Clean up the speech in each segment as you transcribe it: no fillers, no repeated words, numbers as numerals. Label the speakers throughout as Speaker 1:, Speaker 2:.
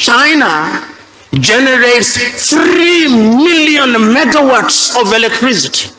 Speaker 1: China generates 3 million megawatts of electricity,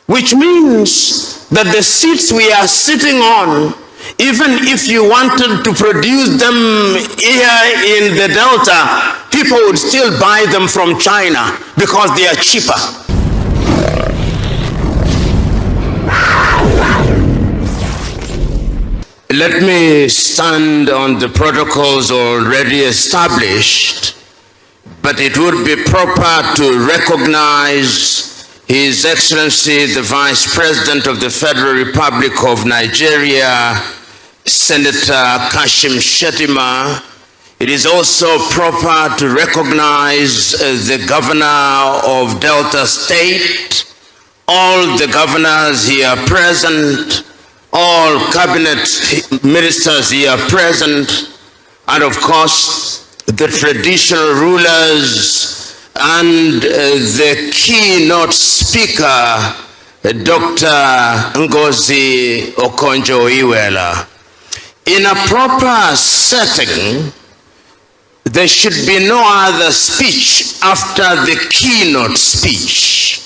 Speaker 1: which means that the seats we are sitting on, even if you wanted to produce them here in the Delta, people would still buy them from China because they are cheaper. Let me stand on the protocols already established, but it would be proper to recognize His Excellency, the Vice President of the Federal Republic of Nigeria, Senator Kashim Shettima. It is also proper to recognize the Governor of Delta State, all the governors here present, all cabinet ministers here present, and of course the traditional rulers and the keynote speaker, Dr. Ngozi Okonjo-Iweala. In a proper setting, there should be no other speech after the keynote speech.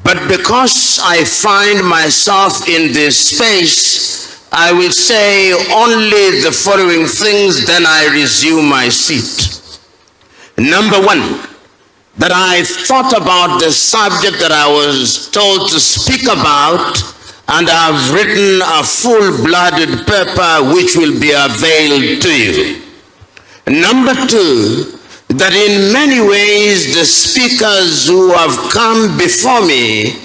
Speaker 1: But because I find myself in this space, I will say only the following things, then I resume my seat. Number one, that I thought about the subject that I was told to speak about, and I've written a full-blooded paper which will be availed to you. Number two, that in many ways the speakers who have come before me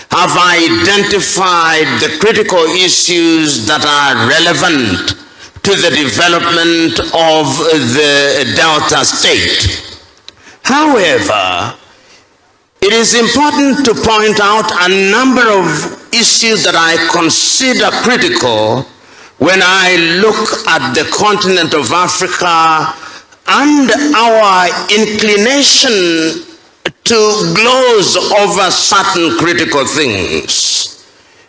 Speaker 1: have identified the critical issues that are relevant to the development of the Delta State. However, it is important to point out a number of issues that I consider critical when I look at the continent of Africa and our inclination to gloss over certain critical things.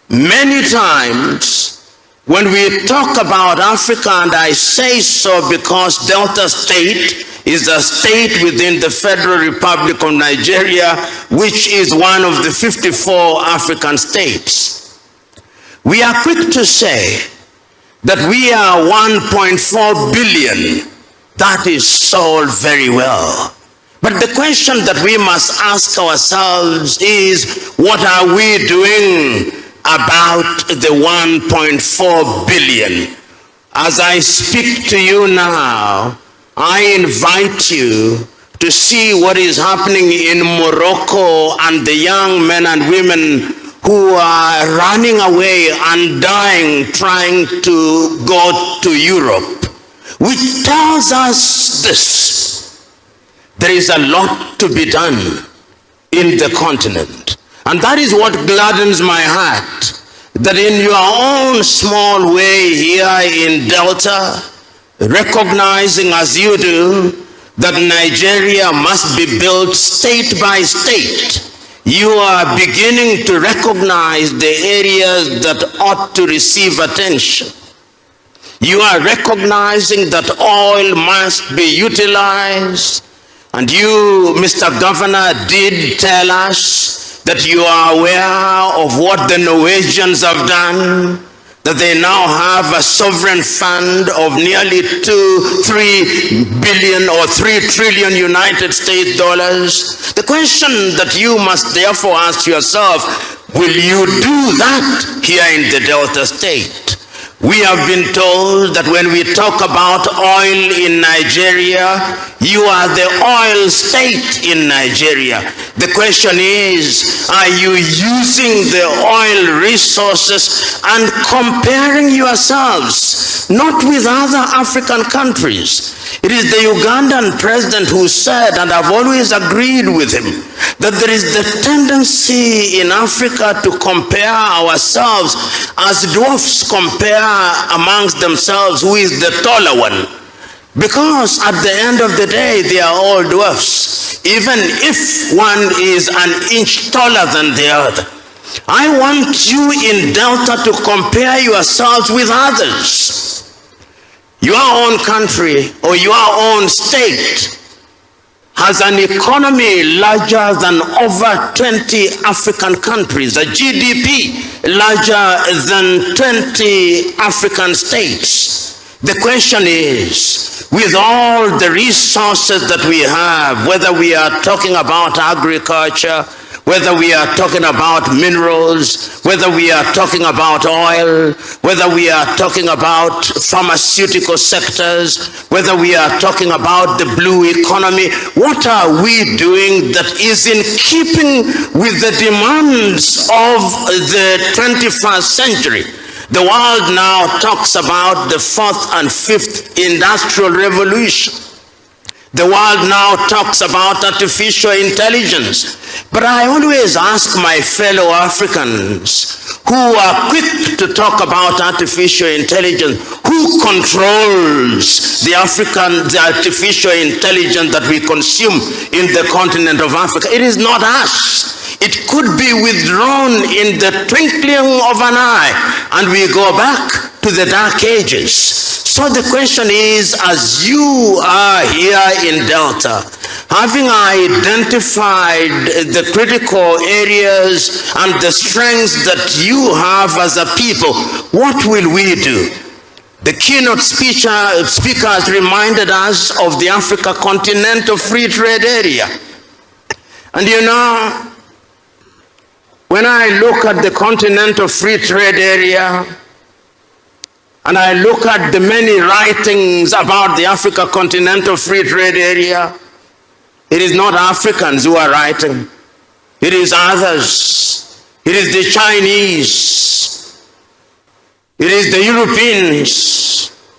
Speaker 1: Many times when we talk about Africa, and I say so because Delta State is a state within the Federal Republic of Nigeria, which is one of the 54 African states. We are quick to say that we are 1.4 billion. That is all very well. But the question that we must ask ourselves is, what are we doing about the 1.4 billion? As I speak to you now, I invite you to see what is happening in Morocco and the young men and women who are running away and dying trying to go to Europe, which tells us this: there is a lot to be done in the continent. And that is what gladdens my heart, that in your own small way here in Delta, recognizing as you do that Nigeria must be built state by state, you are beginning to recognize the areas that ought to receive attention. You are recognizing that oil must be utilized, and you, Mr. Governor, did tell us that you are aware of what the Norwegians have done, that they now have a sovereign fund of nearly 3 billion or 3 trillion United States dollars. The question that you must therefore ask yourself, will you do that here in the Delta State? We have been told that when we talk about oil in Nigeria, you are the oil state in Nigeria. The question is, are you using the oil resources and comparing yourselves, not with other African countries? It is the Ugandan president who said, and I've always agreed with him, that there is the tendency in Africa to compare ourselves as dwarfs compare amongst themselves who is the taller one. Because at the end of the day, they are all dwarfs, even if one is an inch taller than the other. I want you in Delta to compare yourselves with others. your own country or your own state has an economy larger than over 20 African countries, a GDP larger than 20 African states. The question is, with all the resources that we have, whether we are talking about agriculture, whether we are talking about minerals, whether we are talking about oil, whether we are talking about pharmaceutical sectors, whether we are talking about the blue economy, what are we doing that is in keeping with the demands of the 21st century? The world now talks about the fourth and fifth industrial revolution. The world now talks about artificial intelligence. But I always ask my fellow Africans who are quick to talk about artificial intelligence, who controls the artificial intelligence that we consume in the continent of Africa? It is not us. It could be withdrawn in the twinkling of an eye, and we go back to the dark ages. So the question is, as you are here in Delta, having identified the critical areas and the strengths that you have as a people, what will we do? The keynote speakers reminded us of the Africa Continental Free Trade Area. And you know, when I look at the Continental Free Trade Area, and I look at the many writings about the Africa Continental Free Trade Area, it is not Africans who are writing. It is others. It is the Chinese. It is the Europeans.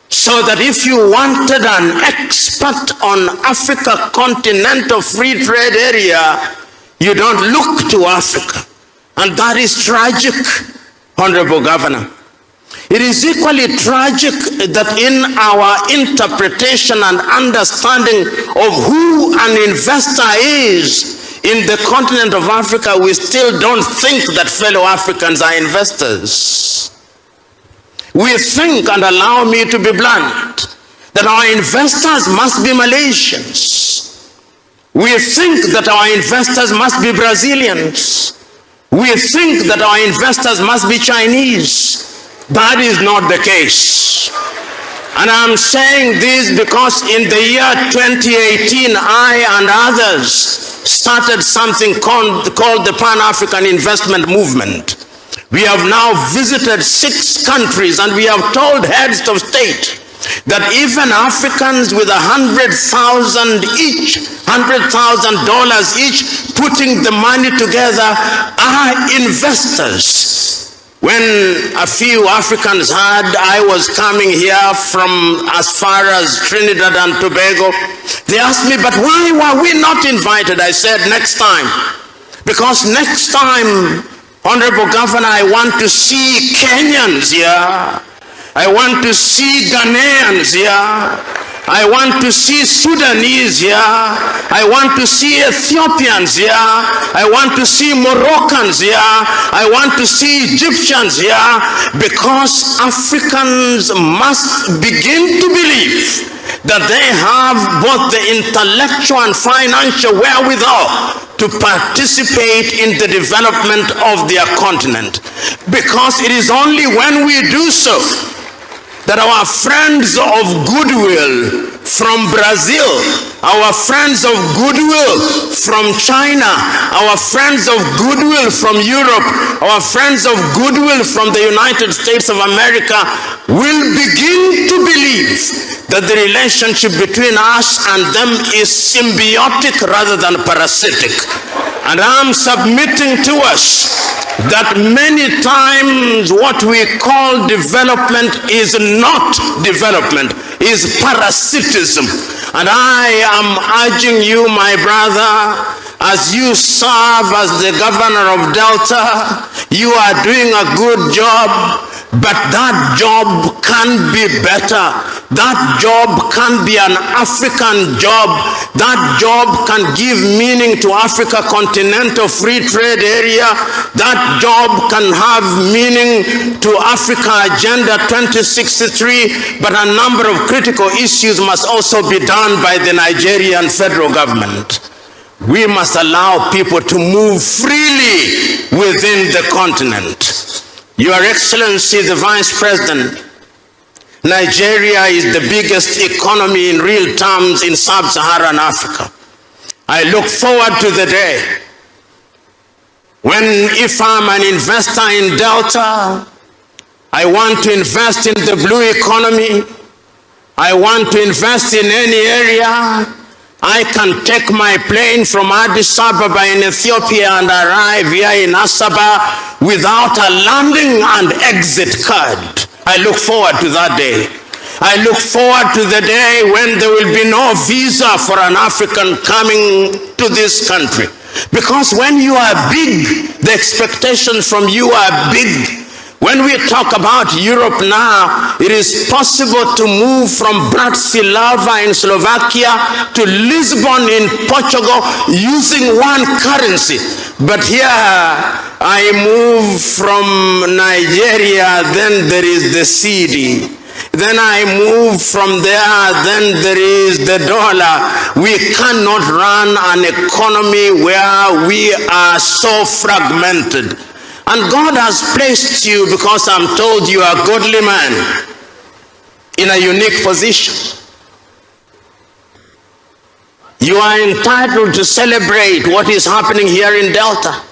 Speaker 1: So that if you wanted an expert on Africa Continental Free Trade Area, you don't look to Africa. And that is tragic, Honorable Governor. It is equally tragic that in our interpretation and understanding of who an investor is in the continent of Africa, we still don't think that fellow Africans are investors. We think, and allow me to be blunt, that our investors must be Malaysians. We think that our investors must be Brazilians. We think that our investors must be Chinese. That is not the case. And I'm saying this because in the year 2018, I and others started something called the Pan-African Investment Movement. We have now visited 6 countries, and we have told heads of state that even Africans with $100,000 each, $100,000 each, putting the money together, are investors. When a few Africans heard I was coming here from as far as Trinidad and Tobago, they asked me, but why were we not invited? I said, next time. Because next time, Honorable Governor, I want to see Kenyans here. I want to see Ghanaians here. I want to see Sudanese here. I want to see Ethiopians here. I want to see Moroccans here. I want to see Egyptians here, because Africans must begin to believe that they have both the intellectual and financial wherewithal to participate in the development of their continent. Because it is only when we do so that our friends of goodwill from Brazil, our friends of goodwill from China, our friends of goodwill from Europe, our friends of goodwill from the United States of America will begin to believe that the relationship between us and them is symbiotic rather than parasitic. And I'm submitting to us that many times what we call development is not development, is parasitism. And I am urging you, my brother, as you serve as the governor of Delta, you are doing a good job, But that job can be better. That job can be an African job. That job can give meaning to Africa Continental Free Trade Area. That job can have meaning to Africa Agenda 2063. But a number of critical issues must also be done by the Nigerian federal government. We must allow people to move freely within the continent. Your Excellency, the Vice President, Nigeria is the biggest economy in real terms in sub-Saharan Africa. I look forward to the day when, if I'm an investor in Delta, I want to invest in the blue economy, I want to invest in any area, I can take my plane from Addis Ababa in Ethiopia and arrive here in Asaba without a landing and exit card. I look forward to that day. I look forward to the day when there will be no visa for an African coming to this country. Because when you are big, the expectations from you are big. When we talk about Europe now, it is possible to move from Bratislava in Slovakia to Lisbon in Portugal using one currency. But here I move from Nigeria, then there is the cedi. Then I move from there, then there is the dollar. We cannot run an economy where we are so fragmented. And God has placed you, because I'm told you are a godly man, in a unique position. You are entitled to celebrate what is happening here in Delta.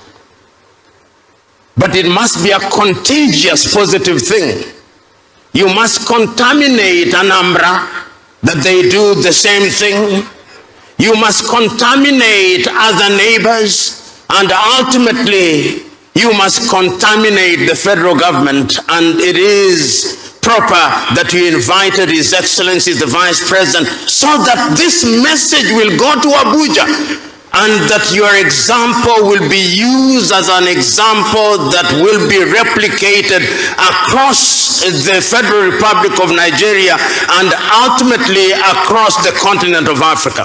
Speaker 1: But it must be a contagious positive thing. You must contaminate Anambra, that they do the same thing. You must contaminate other neighbors, and ultimately you must contaminate the federal government. And it is proper that you invited His Excellency the Vice President, so that this message will go to Abuja, and that your example will be used as an example that will be replicated across the Federal Republic of Nigeria and ultimately across the continent of Africa.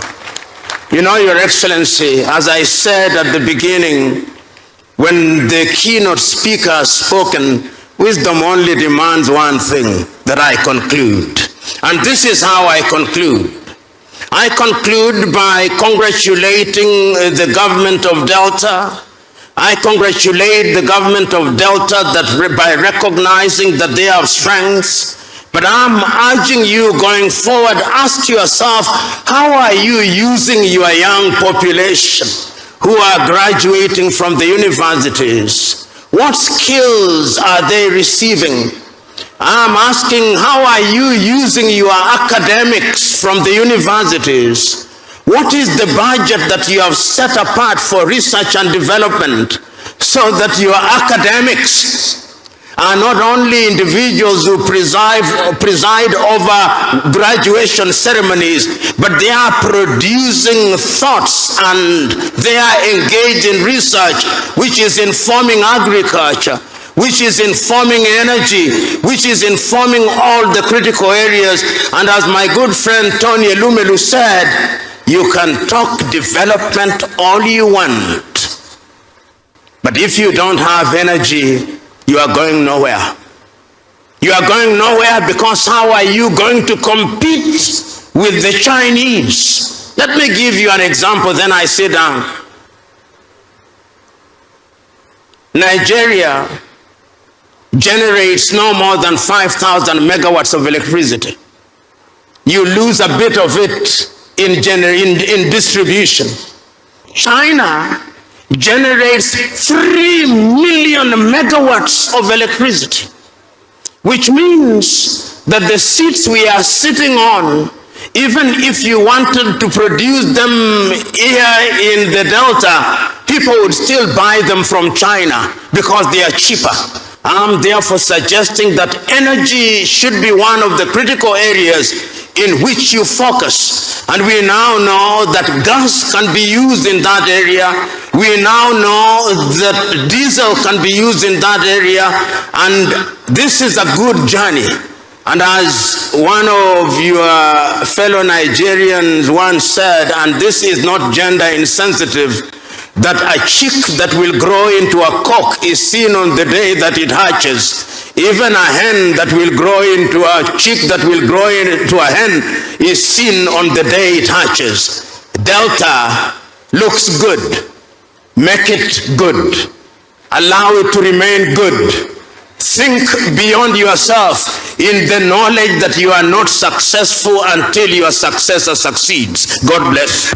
Speaker 1: You know, Your Excellency, as I said at the beginning, when the keynote speaker has spoken, wisdom only demands one thing, that I conclude. And this is how I conclude. I conclude by congratulating the government of Delta. I congratulate the government of Delta by recognizing that they have strengths. But I'm urging you going forward, ask yourself, how are you using your young population who are graduating from the universities? What skills are they receiving? I'm asking, how are you using your academics from the universities? What is the budget that you have set apart for research and development, so that your academics are not only individuals who preside over graduation ceremonies, but they are producing thoughts and they are engaged in research which is informing agriculture, which is informing energy, which is informing all the critical areas. And as my good friend Tony Elumelu said, you can talk development all you want, but if you don't have energy, you are going nowhere. You are going nowhere, because how are you going to compete with the Chinese? Let me give you an example, then I sit down. Nigeria generates no more than 5,000 megawatts of electricity. You lose a bit of it in distribution. China generates 3 million megawatts of electricity, which means that the seats we are sitting on, even if you wanted to produce them here in the Delta, people would still buy them from China because they are cheaper. I'm therefore suggesting that energy should be one of the critical areas in which you focus. And we now know that gas can be used in that area. We now know that diesel can be used in that area. And this is a good journey. And as one of your fellow Nigerians once said, and this is not gender insensitive, that a chick that will grow into a cock is seen on the day that it hatches. Even a hen that will grow into a chick that will grow into a hen is seen on the day it hatches. Delta looks good. Make it good. Allow it to remain good. Think beyond yourself in the knowledge that you are not successful until your successor succeeds. God bless.